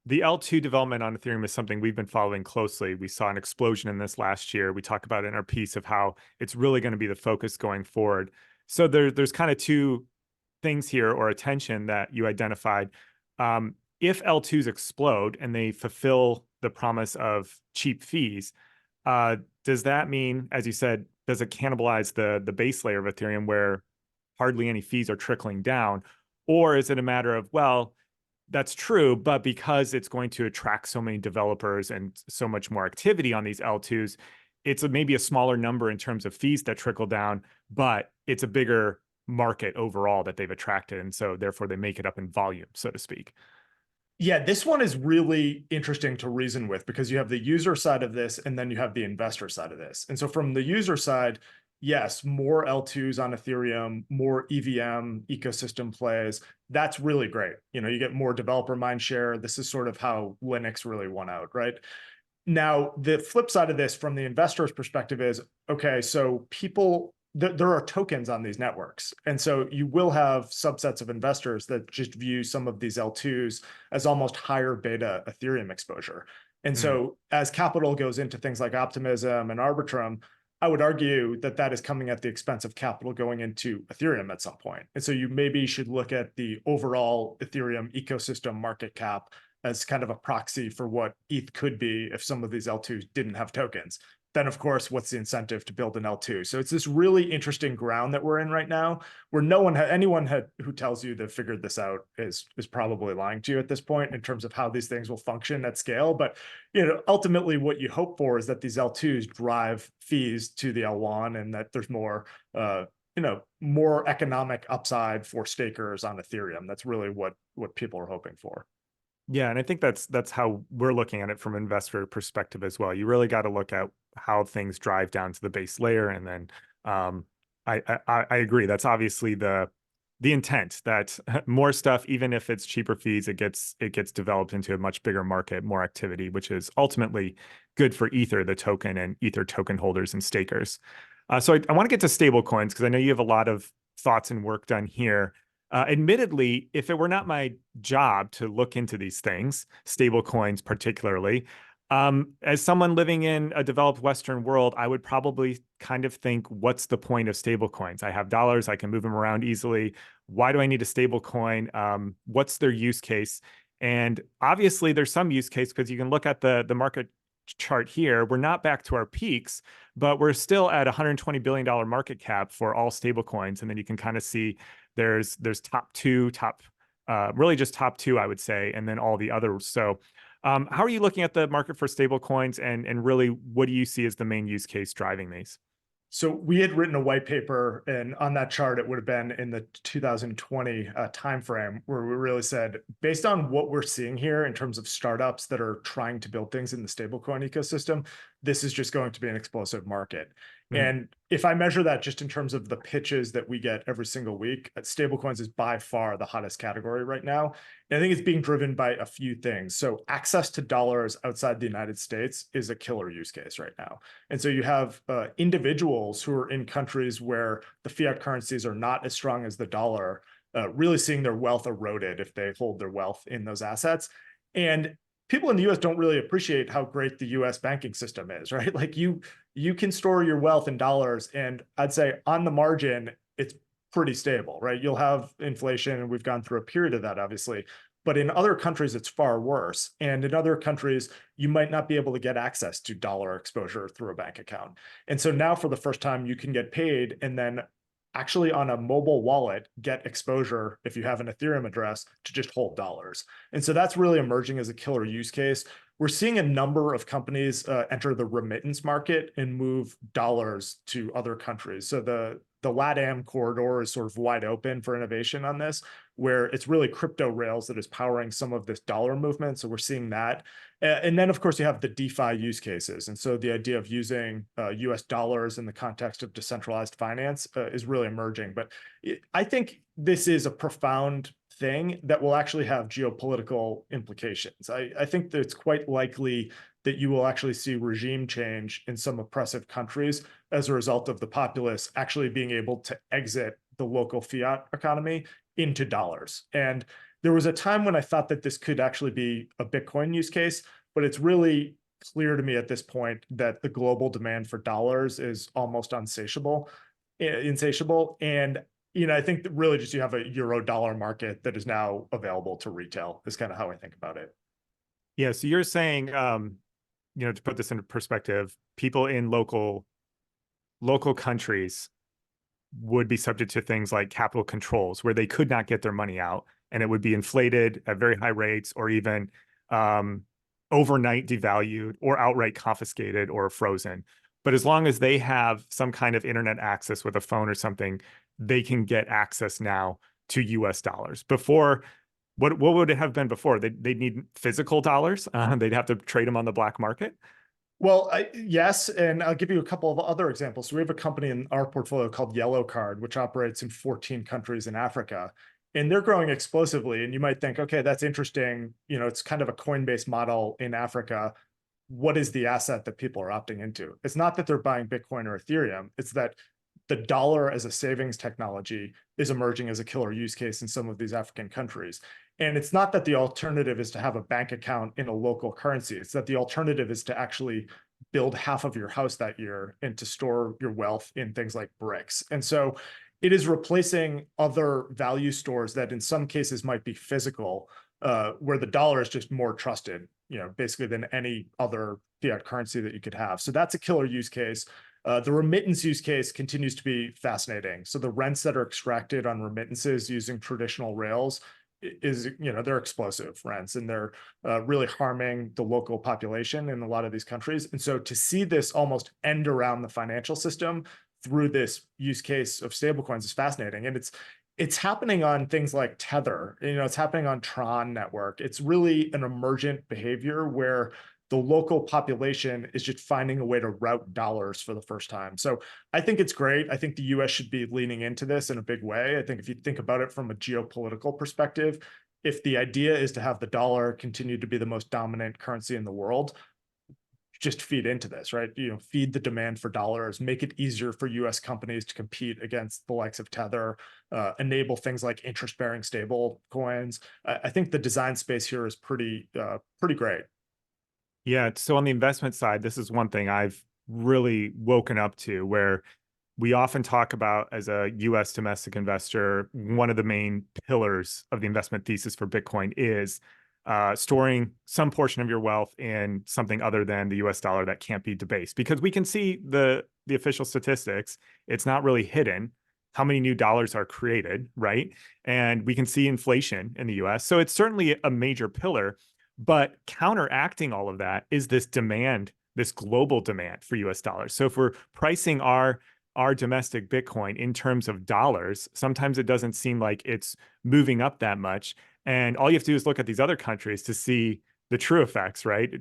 the L2 development on Ethereum is something we've been following closely. We saw an explosion in this last year. We talk about it in our piece of how it's really going to be the focus going forward. So there's kind of two things here or attention that you identified. If L2s explode and they fulfill the promise of cheap fees, does that mean, as you said, does it cannibalize the base layer of Ethereum where hardly any fees are trickling down? Or is it a matter of, well, that's true, but because it's going to attract so many developers and so much more activity on these L2s, it's maybe a smaller number in terms of fees that trickle down, but it's a bigger market overall that they've attracted. And so therefore they make it up in volume, so to speak. Yeah, this one is really interesting to reason with because you have the user side of this and then you have the investor side of this. And so from the user side, yes, more L2s on Ethereum, more EVM ecosystem plays. That's really great. You get more developer mindshare. This is sort of how Linux really won out, right? Now, the flip side of this from the investor's perspective is, okay, so there are tokens on these networks. And so you will have subsets of investors that just view some of these L2s as almost higher beta Ethereum exposure. And so as capital goes into things like Optimism and Arbitrum, I would argue that that is coming at the expense of capital going into Ethereum at some point. And so you maybe should look at the overall Ethereum ecosystem market cap as kind of a proxy for what ETH could be if some of these L2s didn't have tokens. then of course, what's the incentive to build an L2? So it's this really interesting ground that we're in right now, where who tells you they've figured this out is probably lying to you at this point in terms of how these things will function at scale. But ultimately, what you hope for is that these L2s drive fees to the L1, and that there's more more economic upside for stakers on Ethereum. That's really what people are hoping for. Yeah, and I think that's how we're looking at it from an investor perspective as well. You really got to look at how things drive down to the base layer, and then I agree. That's obviously the intent, that more stuff, even if it's cheaper fees, it gets developed into a much bigger market, more activity, which is ultimately good for Ether, the token, and Ether token holders and stakers. So I want to get to stable coins because I know you have a lot of thoughts and work done here. Admittedly, if it were not my job to look into these things, stable coins particularly, as someone living in a developed Western world, I would probably kind of think, what's the point of stable coins? I have dollars, I can move them around easily. Why do I need a stable coin? What's their use case? And obviously, there's some use case because you can look at the market chart here. We're not back to our peaks, but we're still at $120 billion market cap for all stable coins. And then you can kind of see there's really just top two, I would say, and then all the others. So how are you looking at the market for stable coins, and really what do you see as the main use case driving these? So we had written a white paper, and on that chart, it would have been in the 2020 timeframe, where we really said, based on what we're seeing here in terms of startups that are trying to build things in the stablecoin ecosystem, this is just going to be an explosive market. And if I measure that just in terms of the pitches that we get every single week, stablecoins is by far the hottest category right now. And I think it's being driven by a few things. So access to dollars outside the United States is a killer use case right now. And so you have individuals who are in countries where the fiat currencies are not as strong as the dollar, really seeing their wealth eroded if they hold their wealth in those assets. And people in the US don't really appreciate how great the US banking system is, right? Like you can store your wealth in dollars, and I'd say on the margin, it's pretty stable, right? You'll have inflation, and we've gone through a period of that, obviously. But in other countries, it's far worse. And in other countries, you might not be able to get access to dollar exposure through a bank account. And so now for the first time, you can get paid and then actually on a mobile wallet get exposure, if you have an Ethereum address, to just hold dollars. And so that's really emerging as a killer use case. We're seeing a number of companies enter the remittance market and move dollars to other countries. So the LATAM corridor is sort of wide open for innovation on this, where it's really crypto rails that is powering some of this dollar movement. So we're seeing that. And then, of course, you have the DeFi use cases. And so the idea of using US dollars in the context of decentralized finance is really emerging. But I think this is a profound thing that will actually have geopolitical implications. I think that it's quite likely that you will actually see regime change in some oppressive countries as a result of the populace actually being able to exit the local fiat economy into dollars. And there was a time when I thought that this could actually be a Bitcoin use case, but it's really clear to me at this point that the global demand for dollars is almost insatiable. And I think that really just you have a euro dollar market that is now available to retail is kind of how I think about it. Yeah, so you're saying, to put this into perspective, people in local countries would be subject to things like capital controls, where they could not get their money out, and it would be inflated at very high rates, or even overnight devalued, or outright confiscated or frozen. But as long as they have some kind of internet access with a phone or something, they can get access now to US dollars. Before, what would it have been before? They'd need physical dollars. They'd have to trade them on the black market. Well, yes, and I'll give you a couple of other examples. So we have a company in our portfolio called Yellow Card, which operates in 14 countries in Africa, and they're growing explosively. And you might think, okay, that's interesting. It's kind of a coin-based model in Africa. What is the asset that people are opting into? It's not that they're buying Bitcoin or Ethereum. It's that the dollar as a savings technology is emerging as a killer use case in some of these African countries. And it's not that the alternative is to have a bank account in a local currency. It's that the alternative is to actually build half of your house that year and to store your wealth in things like bricks. And so it is replacing other value stores that in some cases might be physical, where the dollar is just more trusted, basically than any other fiat currency that you could have. So that's a killer use case. The remittance use case continues to be fascinating. So the rents that are extracted on remittances using traditional rails is, they're explosive rents, and they're really harming the local population in a lot of these countries. And so to see this almost end around the financial system through this use case of stablecoins is fascinating. And it's happening on things like Tether, it's happening on Tron network. It's really an emergent behavior where the local population is just finding a way to route dollars for the first time. So I think it's great. I think the US should be leaning into this in a big way. I think if you think about it from a geopolitical perspective, if the idea is to have the dollar continue to be the most dominant currency in the world, just feed into this, right? Feed the demand for dollars, make it easier for US companies to compete against the likes of Tether, enable things like interest-bearing stable coins. I think the design space here is pretty great. Yeah. So on the investment side, this is one thing I've really woken up to, where we often talk about, as a US domestic investor, one of the main pillars of the investment thesis for Bitcoin is storing some portion of your wealth in something other than the US dollar that can't be debased. Because we can see the official statistics, it's not really hidden how many new dollars are created, right? And we can see inflation in the US. So it's certainly a major pillar. But counteracting all of that is this demand, this global demand for US dollars. So if we're pricing our domestic Bitcoin in terms of dollars, sometimes it doesn't seem like it's moving up that much. And all you have to do is look at these other countries to see the true effects, right?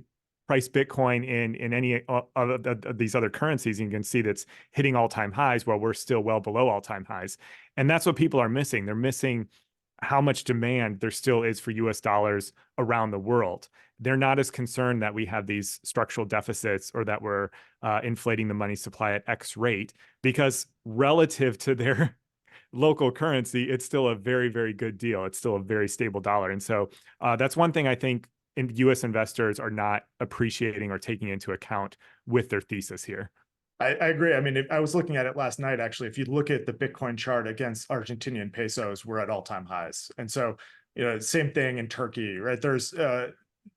Price Bitcoin in any of these other currencies, and you can see that's hitting all-time highs while we're still well below all-time highs. And that's what people are missing. They're missing how much demand there still is for US dollars around the world. They're not as concerned that we have these structural deficits or that we're inflating the money supply at X rate, because relative to their local currency, it's still a very, very good deal. It's still a very stable dollar. And so that's one thing I think US investors are not appreciating or taking into account with their thesis here. I agree. I mean, I was looking at it last night, actually. If you look at the Bitcoin chart against Argentinian pesos, we're at all-time highs. And so, same thing in Turkey, right? There's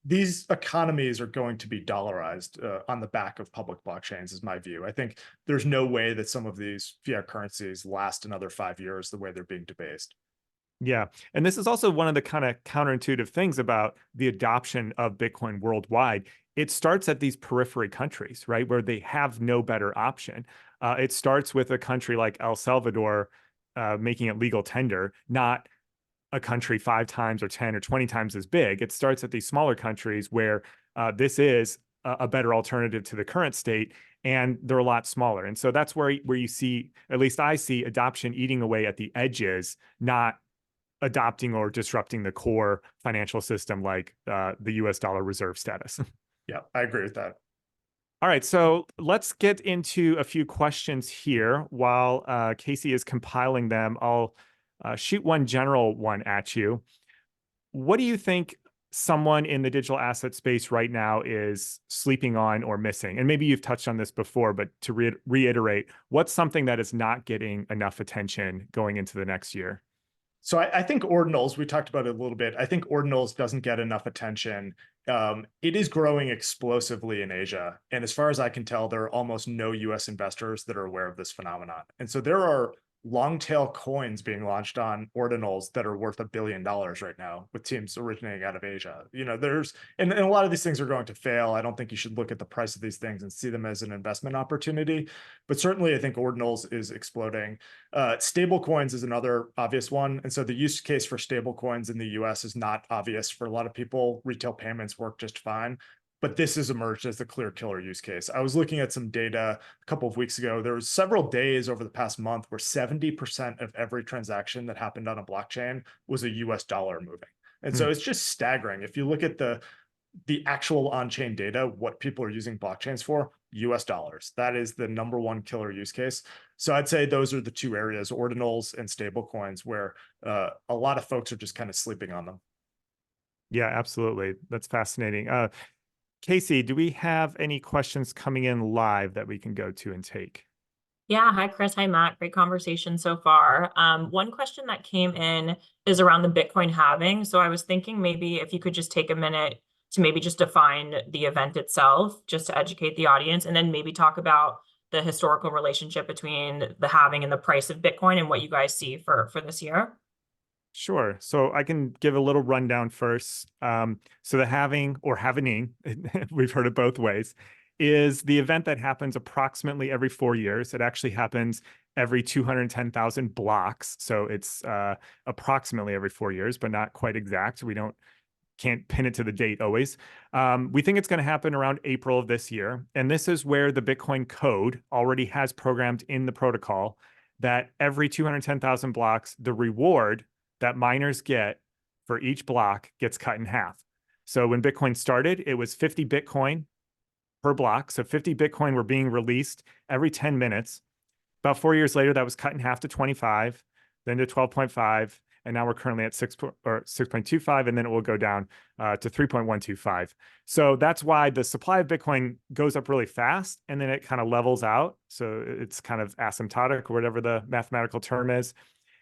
these economies are going to be dollarized on the back of public blockchains, is my view. I think there's no way that some of these fiat currencies last another 5 years the way they're being debased. Yeah. And this is also one of the kind of counterintuitive things about the adoption of Bitcoin worldwide. It starts at these periphery countries, right, where they have no better option. It starts with a country like El Salvador making it legal tender, not a country 5 times or 10 or 20 times as big. It starts at these smaller countries where this is a better alternative to the current state, and they're a lot smaller. And so that's where you see, at least I see, adoption eating away at the edges, not adopting or disrupting the core financial system like the US dollar reserve status. Yeah, I agree with that. All right, so let's get into a few questions here. While Casey is compiling them, I'll shoot one general one at you. What do you think someone in the digital asset space right now is sleeping on or missing? And maybe you've touched on this before, but to reiterate, what's something that is not getting enough attention going into the next year? So I think ordinals, we talked about it a little bit. I think ordinals doesn't get enough attention. It is growing explosively in Asia. And as far as I can tell, there are almost no US investors that are aware of this phenomenon. And so there are long tail coins being launched on ordinals that are worth $1 billion right now, with teams originating out of Asia. And a lot of these things are going to fail. I don't think you should look at the price of these things and see them as an investment opportunity, but certainly I think ordinals is exploding. Stable coins is another obvious one. And so the use case for stable coins in the US is not obvious for a lot of people. Retail payments work just fine, but this has emerged as the clear killer use case. I was looking at some data a couple of weeks ago. There was several days over the past month where 70% of every transaction that happened on a blockchain was a US dollar moving. And so it's just staggering. If you look at the actual on-chain data, what people are using blockchains for, US dollars. That is the #1 killer use case. So I'd say those are the two areas, ordinals and stable coins, where a lot of folks are just kind of sleeping on them. Yeah, absolutely. That's fascinating. Casey, do we have any questions coming in live that we can go to and take? Yeah, hi Chris, hi Matt. Great conversation so far. One question that came in is around the Bitcoin halving. So I was thinking maybe if you could just take a minute to maybe just define the event itself, just to educate the audience, and then maybe talk about the historical relationship between the halving and the price of Bitcoin and what you guys see for this year. Sure. So I can give a little rundown first. So the halving or halvening, we've heard it both ways, is the event that happens approximately every 4 years. It actually happens every 210,000 blocks. So it's approximately every 4 years, but not quite exact. We can't pin it to the date always. We think it's going to happen around April of this year. And this is where the Bitcoin code already has programmed in the protocol that every 210,000 blocks, the reward that miners get for each block gets cut in half. So when Bitcoin started, it was 50 Bitcoin per block. So 50 Bitcoin were being released every 10 minutes. About 4 years later, that was cut in half to 25, then to 12.5, and now we're currently at 6.25, and then it will go down to 3.125. So that's why the supply of Bitcoin goes up really fast, and then it kind of levels out. So it's kind of asymptotic, or whatever the mathematical term is.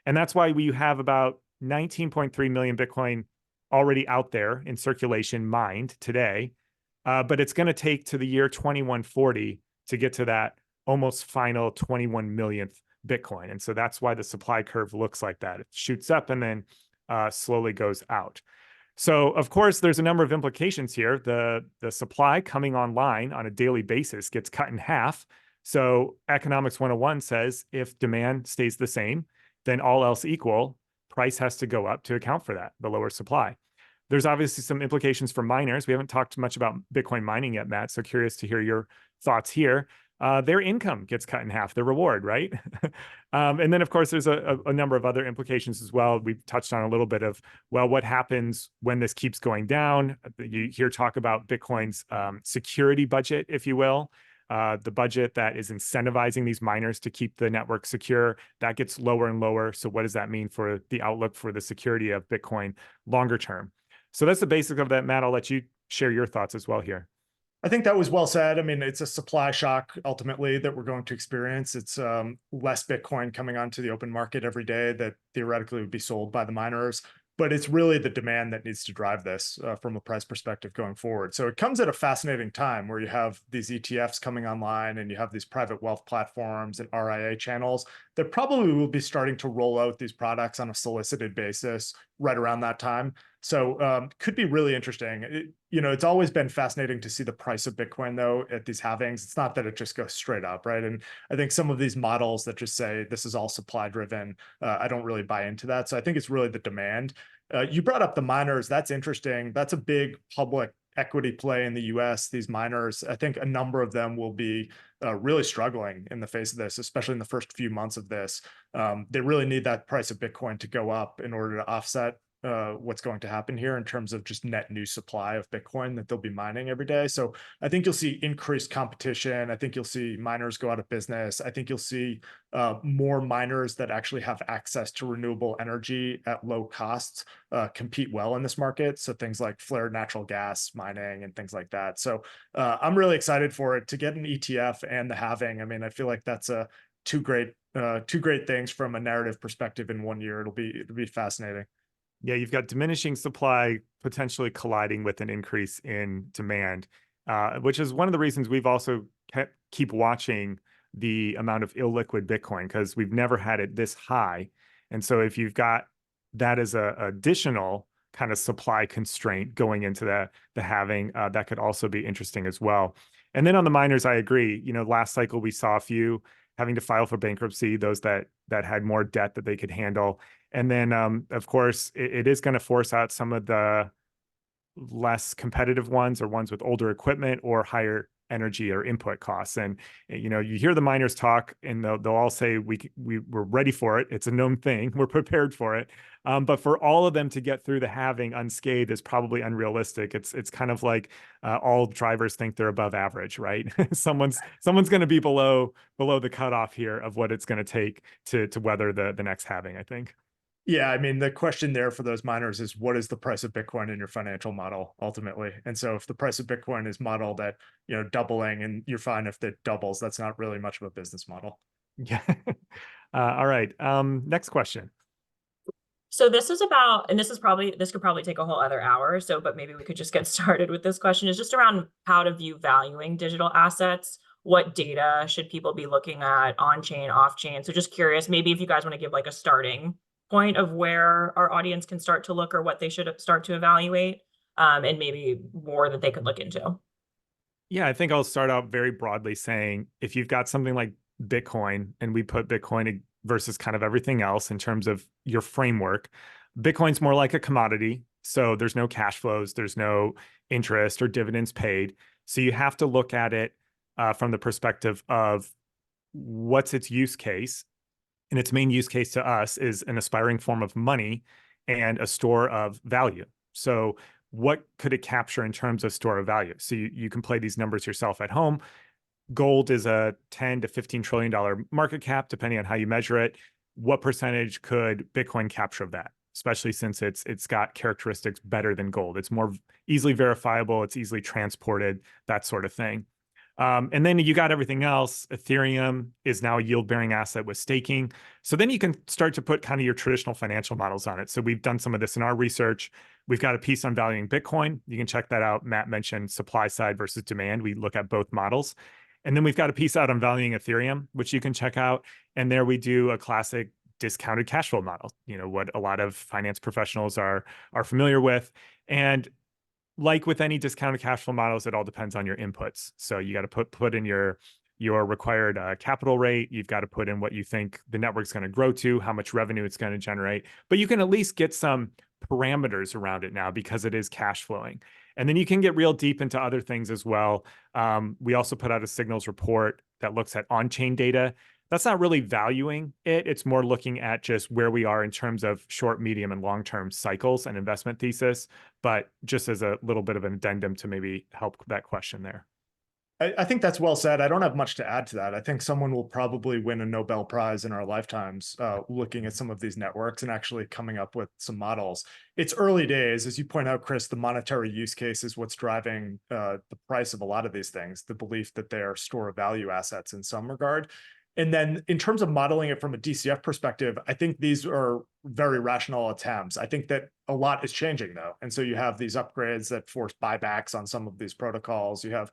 And that's why we have about 19.3 million Bitcoin already out there in circulation mined today. But it's going to take to the year 2140 to get to that almost final 21 millionth Bitcoin. And so that's why the supply curve looks like that. It shoots up and then slowly goes out. So, of course, there's a number of implications here. The supply coming online on a daily basis gets cut in half. So Economics 101 says if demand stays the same, then all else equal, price has to go up to account for that, the lower supply. There's obviously some implications for miners. We haven't talked much about Bitcoin mining yet, Matt, so curious to hear your thoughts here. Their income gets cut in half, their reward, right? And then, of course, there's a number of other implications as well. We've touched on a little bit of, well, what happens when this keeps going down? You hear talk about Bitcoin's security budget, if you will. The budget that is incentivizing these miners to keep the network secure, that gets lower and lower. So what does that mean for the outlook for the security of Bitcoin longer term? So that's the basic of that, Matt. I'll let you share your thoughts as well here. I think that was well said. I mean, it's a supply shock ultimately that we're going to experience. It's less Bitcoin coming onto the open market every day that theoretically would be sold by the miners. But it's really the demand that needs to drive this from a price perspective going forward. So it comes at a fascinating time where you have these ETFs coming online and you have these private wealth platforms and RIA channels that probably will be starting to roll out these products on a solicited basis right around that time. So could be really interesting. It's always been fascinating to see the price of Bitcoin, though, at these halvings. It's not that it just goes straight up, right? And I think some of these models that just say this is all supply driven, I don't really buy into that. So I think it's really the demand. You brought up the miners. That's interesting. That's a big public equity play in the US. These miners, I think a number of them will be really struggling in the face of this, especially in the first few months of this. They really need that price of Bitcoin to go up in order to offset what's going to happen here in terms of just net new supply of Bitcoin that they'll be mining every day. So I think you'll see increased competition. I think you'll see miners go out of business. I think you'll see more miners that actually have access to renewable energy at low costs compete well in this market. So things like flared natural gas mining and things like that. So I'm really excited for it to get an ETF and the halving. I mean, I feel like that's two great things from a narrative perspective in 1 year. It'll be fascinating. Yeah, you've got diminishing supply potentially colliding with an increase in demand, which is one of the reasons we've also keep watching the amount of illiquid Bitcoin because we've never had it this high. And so if you've got that as a additional kind of supply constraint going into the halving, that could also be interesting as well. And then on the miners, I agree. Last cycle we saw a few having to file for bankruptcy, those that had more debt that they could handle. And then, of course, it is going to force out some of the less competitive ones or ones with older equipment or higher energy or input costs. And you hear the miners talk, and they'll all say we're ready for it. It's a known thing. We're prepared for it. But for all of them to get through the halving unscathed is probably unrealistic. It's kind of like all drivers think they're above average, right? someone's going to be below the cutoff here of what it's going to take to weather the next halving, I think. Yeah, I mean, the question there for those miners is what is the price of Bitcoin in your financial model ultimately? And so if the price of Bitcoin is modeled at, doubling and you're fine if it doubles, that's not really much of a business model. Yeah. All right. Next question. So this is about, and this could probably take a whole other hour. So, but maybe we could just get started with this question. Is just around how to view valuing digital assets. What data should people be looking at on chain, off chain? So just curious, maybe if you guys want to give like a starting point of where our audience can start to look or what they should start to evaluate, and maybe more that they could look into. Yeah, I think I'll start out very broadly saying if you've got something like Bitcoin and we put Bitcoin versus kind of everything else in terms of your framework, Bitcoin's more like a commodity. So there's no cash flows, there's no interest or dividends paid. So you have to look at it from the perspective of what's its use case. And its main use case to us is an aspiring form of money and a store of value. So what could it capture in terms of store of value? So you can play these numbers yourself at home. Gold is a 10 to $15 trillion market cap, depending on how you measure it. What percentage could Bitcoin capture of that? Especially since it's got characteristics better than gold. It's more easily verifiable, it's easily transported, that sort of thing. And then you got everything else. Ethereum is now a yield-bearing asset with staking. So then you can start to put kind of your traditional financial models on it. So we've done some of this in our research. We've got a piece on valuing Bitcoin. You can check that out. Matt mentioned supply side versus demand. We look at both models. And then we've got a piece out on valuing Ethereum, which you can check out. And there we do a classic discounted cash flow model, what a lot of finance professionals are familiar with. And like with any discounted cash flow models, it all depends on your inputs. So you got to put in your required capital rate. You've got to put in what you think the network's going to grow to, how much revenue it's going to generate. But you can at least get some parameters around it now because it is cash flowing. And then you can get real deep into other things as well. We also put out a signals report that looks at on-chain data. That's not really valuing it. It's more looking at just where we are in terms of short, medium, and long-term cycles and investment thesis, but just as a little bit of an addendum to maybe help that question there. I think that's well said. I don't have much to add to that. I think someone will probably win a Nobel Prize in our lifetimes looking at some of these networks and actually coming up with some models. It's early days. As you point out, Chris, the monetary use case is what's driving the price of a lot of these things, the belief that they are store of value assets in some regard. And then in terms of modeling it from a DCF perspective, I think these are very rational attempts. I think that a lot is changing though. And so you have these upgrades that force buybacks on some of these protocols. You have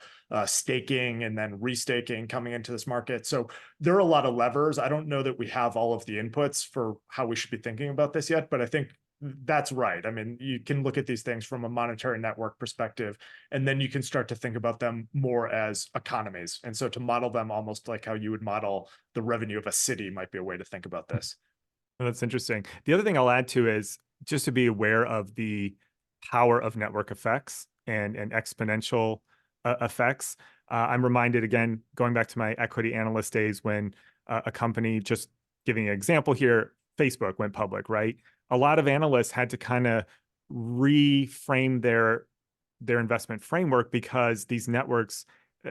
staking and then restaking coming into this market. So there are a lot of levers. I don't know that we have all of the inputs for how we should be thinking about this yet, but I think that's right. I mean, you can look at these things from a monetary network perspective, and then you can start to think about them more as economies. And so to model them almost like how you would model the revenue of a city might be a way to think about this. Well, that's interesting. The other thing I'll add to is just to be aware of the power of network effects and exponential effects. I'm reminded again, going back to my equity analyst days when a company, just giving an example here, Facebook went public, right? A lot of analysts had to kind of reframe their investment framework because these networks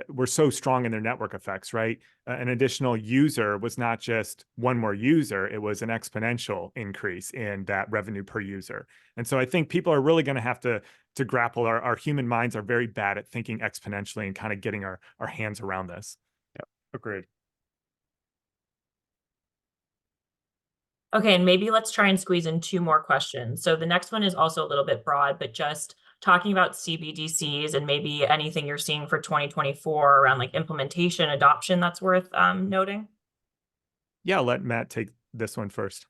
were so strong in their network effects, right? An additional user was not just one more user, it was an exponential increase in that revenue per user. And so I think people are really going to have to grapple. Our human minds are very bad at thinking exponentially and kind of getting our hands around this. Yeah, agreed. Okay, and maybe let's try and squeeze in two more questions. So the next one is also a little bit broad, but just talking about CBDCs and maybe anything you're seeing for 2024 around like implementation, adoption that's worth noting. Yeah, I'll let Matt take this one first.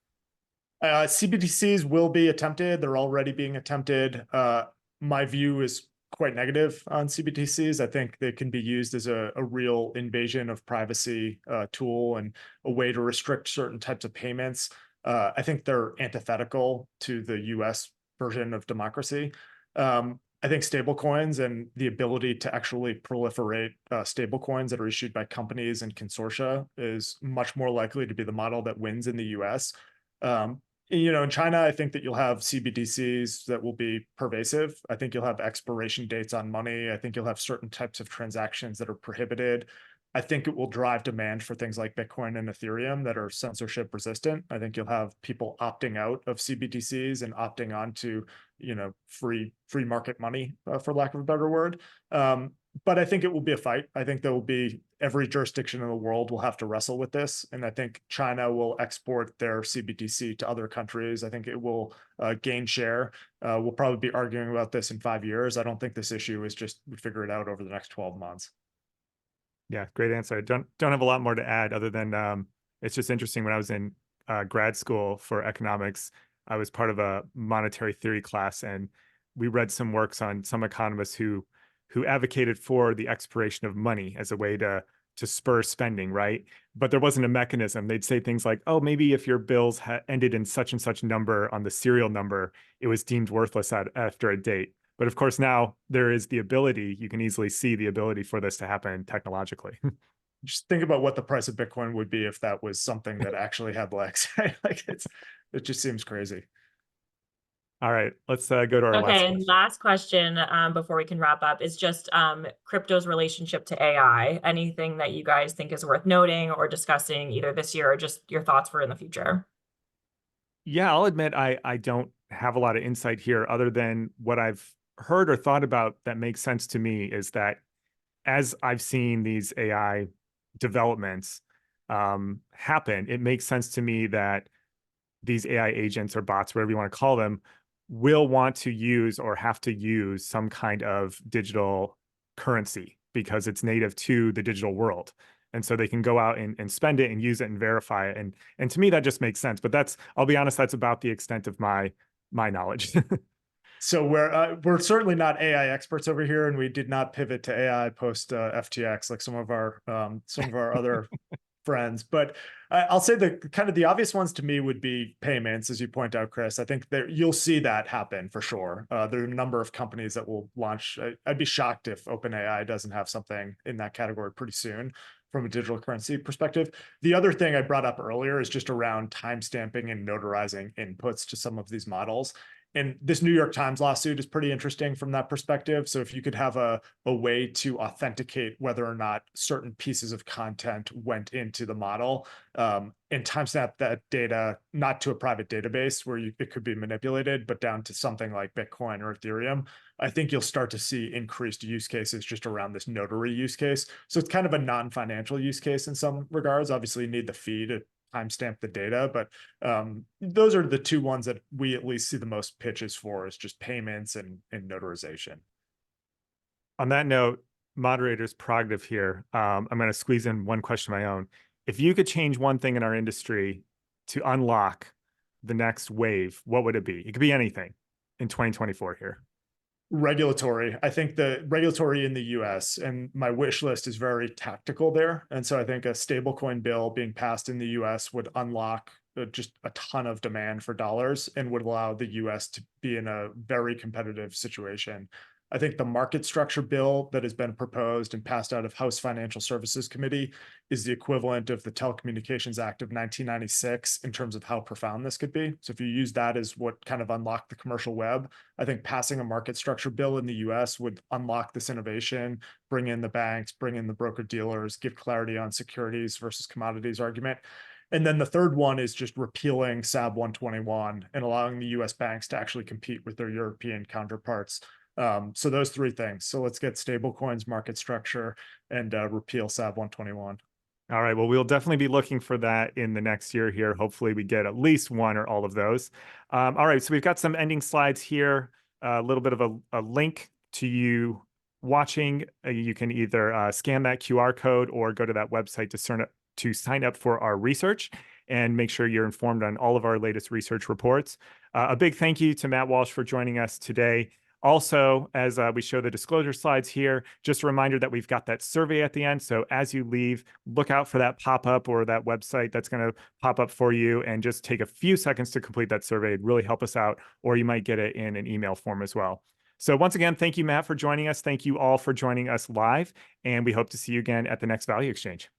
CBDCs will be attempted. They're already being attempted. My view is quite negative on CBDCs. I think they can be used as a real invasion of privacy tool and a way to restrict certain types of payments. I think they're antithetical to the US version of democracy. I think stablecoins and the ability to actually proliferate stablecoins that are issued by companies and consortia is much more likely to be the model that wins in the US. In China, I think that you'll have CBDCs that will be pervasive. I think you'll have expiration dates on money. I think you'll have certain types of transactions that are prohibited. I think it will drive demand for things like Bitcoin and Ethereum that are censorship resistant. I think you'll have people opting out of CBDCs and opting on to, free market money, for lack of a better word. But I think it will be a fight. I think there will be every jurisdiction in the world will have to wrestle with this. And I think China will export their CBDC to other countries. I think it will gain share. We'll probably be arguing about this in 5 years. I don't think this issue is just we figure it out over the next 12 months. Yeah, great answer. I don't have a lot more to add other than it's just interesting. When I was in grad school for economics, I was part of a monetary theory class, and we read some works on some economists who advocated for the expiration of money as a way to spur spending, right? But there wasn't a mechanism. They'd say things like, oh, maybe if your bills ended in such and such number on the serial number, it was deemed worthless after a date. But of course, now there is the ability, you can easily see the ability for this to happen technologically. Just think about what the price of Bitcoin would be if that was something that actually had legs. Like it just seems crazy. All right, let's go to our last Okay, question. and last question before we can wrap up is just crypto's relationship to AI. Anything that you guys think is worth noting or discussing either this year or just your thoughts for in the future? Yeah, I'll admit I don't have a lot of insight here other than what I've heard or thought about that makes sense to me is that as I've seen these AI developments happen, it makes sense to me that these AI agents or bots, whatever you want to call them, will want to use or have to use some kind of digital currency because it's native to the digital world. And so they can go out and spend it and use it and verify it. And to me, that just makes sense. But I'll be honest, that's about the extent of my knowledge. So we're certainly not AI experts over here, and we did not pivot to AI post FTX like some of our other friends. But I'll say the kind of the obvious ones to me would be payments, as you point out, Chris. I think you'll see that happen for sure. There are a number of companies that will launch. I'd be shocked if OpenAI doesn't have something in that category pretty soon from a digital currency perspective. The other thing I brought up earlier is just around timestamping and notarizing inputs to some of these models. And this New York Times lawsuit is pretty interesting from that perspective. So if you could have a way to authenticate whether or not certain pieces of content went into the model and timestamp that data, not to a private database where it could be manipulated, but down to something like Bitcoin or Ethereum, I think you'll start to see increased use cases just around this notary use case. So it's kind of a non-financial use case in some regards. Obviously, you need the fee to timestamp the data, but those are the two ones that we at least see the most pitches for is just payments and notarization. On that note, moderator's prerogative here. I'm going to squeeze in one question of my own. If you could change one thing in our industry to unlock the next wave, what would it be? It could be anything in 2024 here. Regulatory. I think the regulatory in the US and my wish list is very tactical there. And so I think a stablecoin bill being passed in the US would unlock just a ton of demand for dollars and would allow the US to be in a very competitive situation. I think the market structure bill that has been proposed and passed out of House Financial Services Committee is the equivalent of the Telecommunications Act of 1996 in terms of how profound this could be. So if you use that as what kind of unlocked the commercial web, I think passing a market structure bill in the US would unlock this innovation, bring in the banks, bring in the broker dealers, give clarity on securities versus commodities argument. And then the third one is just repealing SAB 121 and allowing the US banks to actually compete with their European counterparts. So those three things. So let's get stablecoins, market structure, and repeal SAB 121. All right. Well, we'll definitely be looking for that in the next year here. Hopefully we get at least one or all of those. All right. So we've got some ending slides here, a little bit of a link to you watching. You can either scan that QR code or go to that website to sign up for our research and make sure you're informed on all of our latest research reports. A big thank you to Matt Walsh for joining us today. Also, as we show the disclosure slides here, just a reminder that we've got that survey at the end. So as you leave, look out for that pop-up or that website that's going to pop up for you and just take a few seconds to complete that survey. It'd really help us out, or you might get it in an email form as well. So once again, thank you, Matt, for joining us. Thank you all for joining us live, and we hope to see you again at the next Value Exchange.